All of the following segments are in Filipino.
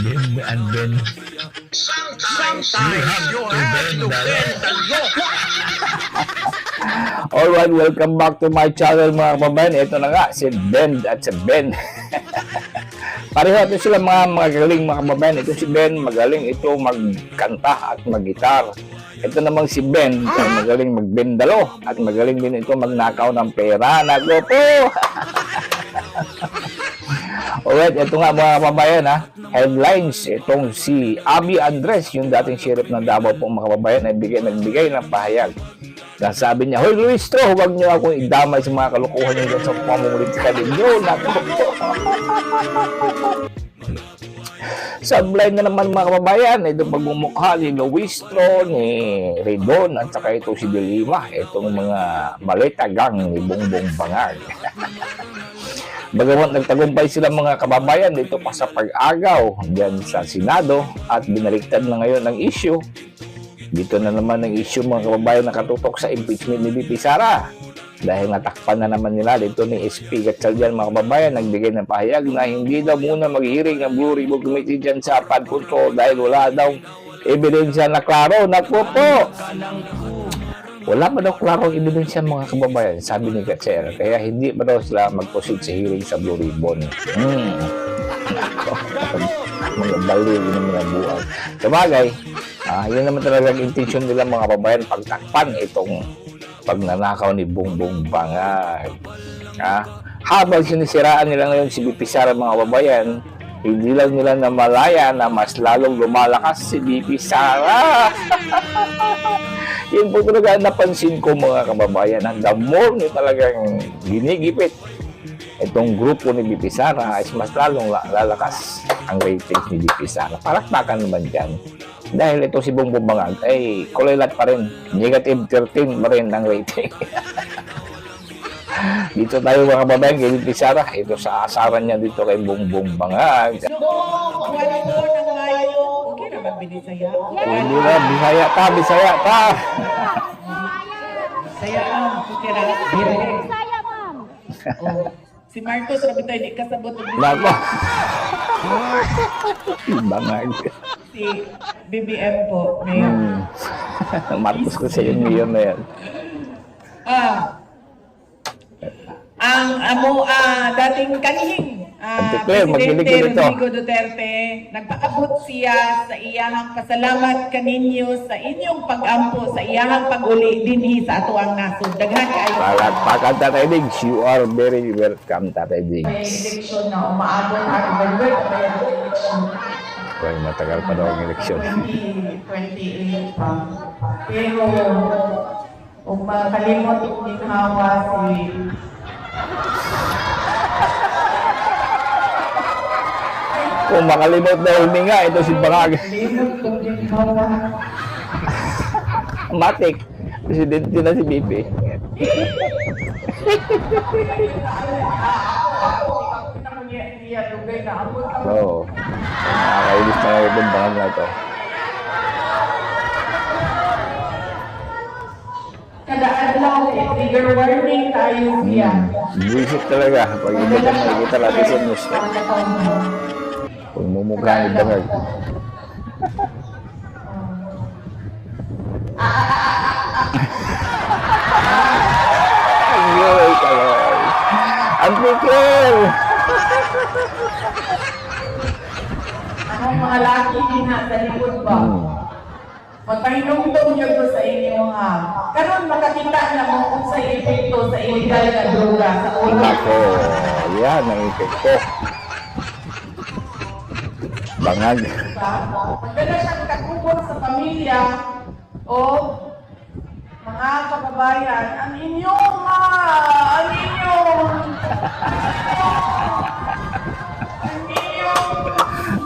Ben and Ben. Sometimes you have to bend the law. Alright, welcome back to my channel mga kababayan. Ito na nga, si Ben at si Ben. Pareho ito sila mga magaling mga kababayan. Ito si Ben, magaling ito magkanta at maggitar. Ito namang si Ben, magaling magbendalo at magaling din ito magnakaw ng pera. Nago po! Alright, ito nga mga kababayan ha. Headlines, itong si Abby Andres, yung dating sheriff ng Davao po mga kababayan, nagbigay ng pahayag. Sabi niya, "Hoy Luistro, huwag niyo akong idamay sa mga kalukuhan niyo sa pamumulitika ninyo." Sablay na naman mga kababayan, ito pagmumukha ni Luistro, ni Redon, at saka ito si Dilima, itong mga malitagang ni Bongbong Bangag. Bagamat nagtagumpay sila mga kababayan dito pa sa pag-agaw diyan sa Senado at binaliktad na ngayon ang issue. Dito na naman ang issue mga kababayan nakatutok sa impeachment ni VP Sara. Dahil natakpan na naman nila dito ni SP Gatchalian mga kababayan, nagbigay ng pahayag na hindi daw muna mag-hearing ang Blue Ribbon Committee dyan sa flood control dahil wala daw ebidensya na klaro. Naku po! Wala pa daw klarong ebidensya mga kababayan, sabi ni Gatchalian. Kaya hindi pa daw sila mag-proceed sa hearing sa Blue Ribbon. Mga baliw yun ang mga buwan. Sabagay, yun naman talaga ang intensyon nila mga kababayan, pagtakpan itong pagnanakaw ni Bongbong Bangag. Habang sinisiraan nila ngayon si VP Sara mga kababayan, hindi lang nila namalaya na mas lalong lumalakas si VP Sara. Yun po talaga napansin ko mga kababayan. The more nyo talagang ginigipit itong grupo ni VP Sara, is mas lalong lalakas ang ratings ni VP Sara. Palakpakan naman dyan. Dahil ito si Bongbong Bangag ay kulilat pa rin. Negative 13 pa rin ang rating. Dito tayo mga kababayan kay VP Sara. Ito sa asaran niya dito kay Bongbong Bangag. Hindi na, Bisaya ta. Saya ma'am. Si Marcos, sabi tayo, di kasabot. Nako. Bangag. Si BBM po, Mayor. Marcos ko sa iyo ngayon na yan. Ang dating kanihing Presidente Rodrigo Duterte, nagpaabot siya sa iyang pasalamat kaninyo sa inyong pag-ampo, sa iyang pag-uli dinhi sa ato ang nasod. Daghan kayo. Palakpakan Tatay Diggs, you are very welcome Tatay Diggs. May eleksyon na umaabot ang November, may eleksyon. Well, matagal pa daw ang eleksyon. 2028 pa. Pero, kung makalimot yung ginawa si Kung makalimot na huminga, ito si Bangag. Matik. Presidente na si BP. Oo. Nakakailis na nga itong Bangag na ito. kada adlaw, trigger warning tayo siya. Buisit talaga. Pag iba ka makikita natin sa news. Kung mumukha ni Bangag. Ayoy, kaloy. Ang pikil! Anong mga laki din na sa likod ba? Magpahinungtong niyo ko sa inyo ha. Karon makakita na mo kung sa epekto sa illegal na droga sa ulo. Ako, yan ang epekto. Bangag. Magdala siyang kakubot sa pamilya o mga kababayan, ang inyong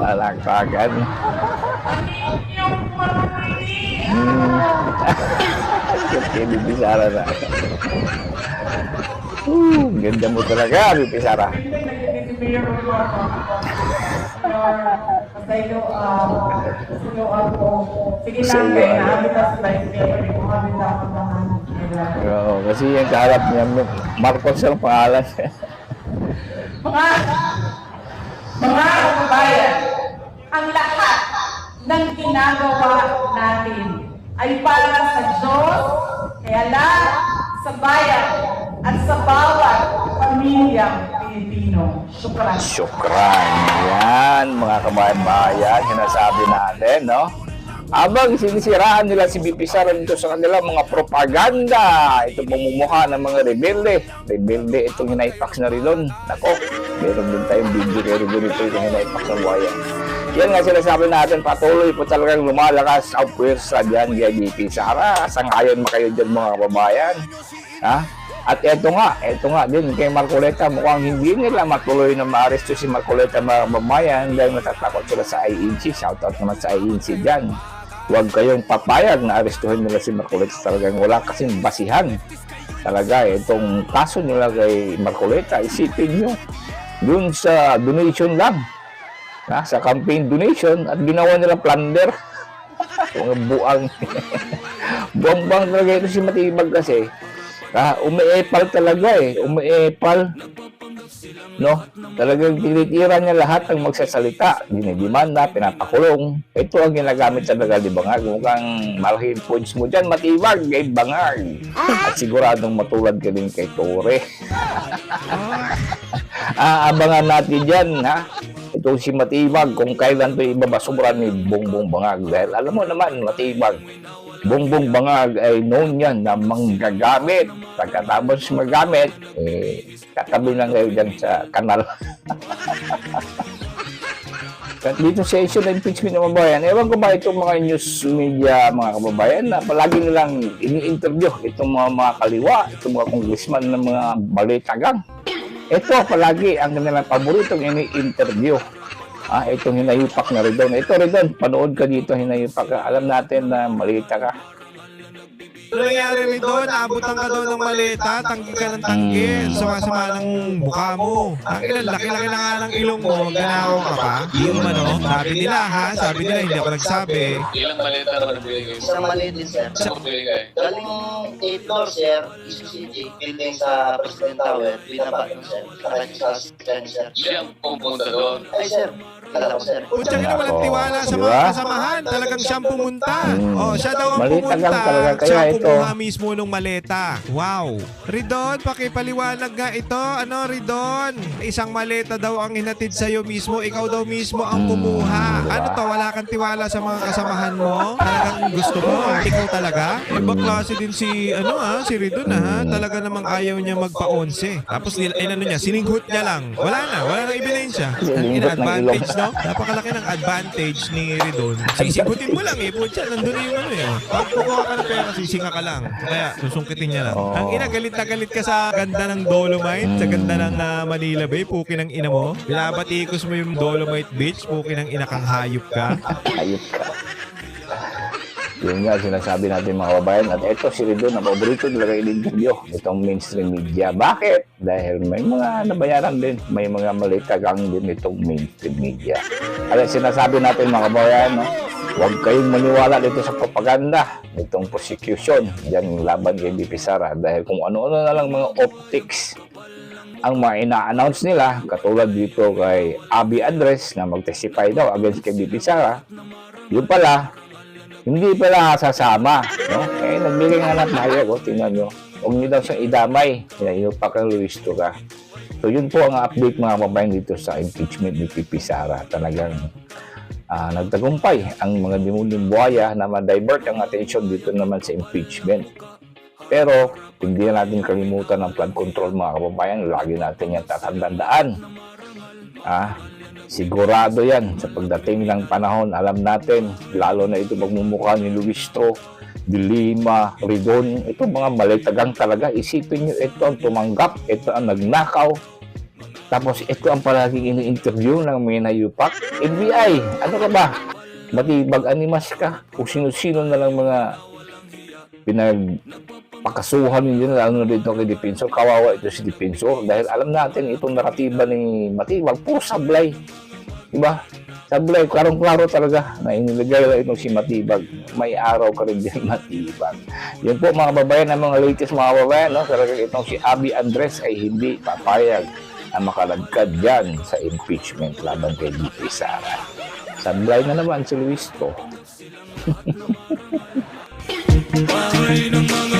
Palakpakan. Kaya VP Sara na. Ganda mo talaga, VP Sara. Sige lang, kaya naabit na sa life niya. Oo, kasi yung kaharap niya, Marcos ang pangalan. Mga Mga kababayan, ang lahat ng ginagawa natin ay para sa Diyos, kaya lahat sa bayan at sa bawat pamilyang Pilipino. Syukran. Syukran. Yan, mga kabayan-bayan, sinasabi natin, no? Habang sinisiraan nila si BP Sara dito sa kanilang mga propaganda, itong pamumukha ng mga rebelde. Rebelde itong hinaypax na rilon. Nako, meron din tayong video kay rebelde ito itong hinaypax ng buhaya. Yan nga sinasabi natin, patuloy po talagang lumalakas ang puwersa dyan kay BP Sara. Sangayon mo kayo dyan mga kababayan. Ha? At eto nga din kay Marcoleta, mukhang hindi nila matuloy na maaresto si Marcoleta mga kababayan dahil natatakot sila sa INC. Shoutout naman sa INC dyan. Huwag kayong papayag na arestuhin nila si Marcoleta. Talagang wala kasing basihan. Talaga, itong kaso nila kay Marcoleta, isipin nyo, dun sa donation lang. Sa campaign donation at ginawa nila plunder. Mga buang. Buang-buang talaga ito si Matibag kasi. Umiepal talaga umiepal. No? Talagang tinitira niya lahat ng magsasalita. Dinidimanda, pinapakulong. Ito ang ginagamit sa dagal ni Bangag. Mukhang malaking points mo dyan, Matibag, kay Bangag. At siguradong matulad ka din kay Tore. Abangan natin dyan, ha? Ito si Matibag, kung kailan ito ibabasura ni Bongbong Bangag. Dahil alam mo naman, Matibag, Bongbong Bangag ay known yan na manggagamit. Pagkatapos magamit, katabi lang kayo dyan sa kanal. At dito sa issue ng impeachment ng kababayan, ewan ko ba itong mga news media, mga kababayan, na palagi nilang ini-interview itong mga kaliwa, itong mga congressman ng mga balitagang. Ito palagi ang kanilang paboritong ini-interview. Itong hinayupak na Ridon. Ito Ridon, panood ka dito, hinayupak ka. Alam natin na malita ka. Ano nangyari doon? Naabutan ka doon ng maleta, tanggi ka ng tanggi, sama-sama ng mukha mo. Ang ilan, laki-laki na nga ng ilong mo, magnanakaw ka pa. Yung sabi nila ha, sabi nila, hindi ako nagsabi. Ilang maleta naman nabili kayo? Isang maliit din, sir. Saan nabili kayo? Galing 8 floor, sir. Isu City. Building sa President Tower. Binaba nun, sir. Sa second, sir. Siya ang pumunta doon. Ay, sir. Kala ko, sir. Pucha ka na walang tiwala sa mga kasamahan. Talagang siyang pumunta. Siya daw ang Malita lang pumunta. talaga, kaya Siya ang ito. kumuha mismo nung maleta. Wow. Ridon, pakipaliwanag nga ito. Ano, Ridon? Isang maleta daw ang hinatid sa'yo mismo. Ikaw daw mismo ang kumuha. Ano to? Wala kang tiwala sa mga kasamahan mo? Talagang gusto mo? Ikaw talaga? Ibang klase din si Ridon Talaga namang ayaw niya magpa-11. Tapos sininghot niya lang. Wala na ebidensya. Ang advantage, no? Napakalaki ng advantage ni Ridon. Sisinghutin mo lang Pucha, nandun na yung Pag kukuha ka ng pera, sisinga ka lang. Kaya susungkitin niya lang. Ang ina, galit na galit ka sa ganda ng Dolomite, sa ganda ng Manila Bay, puki ng ina mo. Binabatikos mo yung Dolomite Beach, puki ng ina kang hayop ka. Hayop ka. Yun nga, sinasabi natin mga kababayan. At ito si Ridon, na paborito talaga in-interview itong mainstream media. Bakit? Dahil may mga nabayaran din. May mga malitagang din itong mainstream media. Kaya sinasabi natin mga kababayan, no? Huwag kayong maniwala dito sa propaganda. Itong prosecution, yan laban kay BP Sara. Dahil kung ano-ano na lang mga optics ang mga ina-announce nila, katulad dito kay Abby Andres na mag-testify daw against kay BP Sara, yun pala, hindi pala sasama, no? Nagbigay nga ng pahayag, tingnan nyo. Huwag nyo daw siyang idamay. Hinayupak ang Luis ka. So, yun po ang update mga kababayan dito sa impeachment ni BP Sara. Talagang nagtagumpay ang mga demunyong buhaya na ma-divert ang attention dito naman sa impeachment. Pero, hindi na natin kalimutan ang flood control mga kababayan. Lagi natin yan tatandaan. Sigurado yan sa pagdating ng panahon, alam natin, lalo na ito magmumukha ni Luistro, De Lima, Ridon, ito mga malitagang talaga. Isipin nyo, ito ang tumanggap, ito ang nagnakaw. Tapos ito ang palaging ini-interview ng mga nayupak. NBI, ano ka ba? Matibag animas ka? Kung sino-sino na lang mga pinagpakasuhan ninyo, lalo na dito kay Defensor. Kawawa ito si Defensor dahil alam natin itong naratiba ni Matibag, puro sablay. Diba? Sablay, klarong-klaro talaga na inilagay lang itong si Matibag. May araw ka rin din Matibag. Yun po mga babayan, ang mga latest mga babayan, no? Talaga itong si Abby Andres ay hindi papayag ang makaladkad dyan sa impeachment laban kay DP Sara. Sablay na naman si Luis to. Bahay ng mga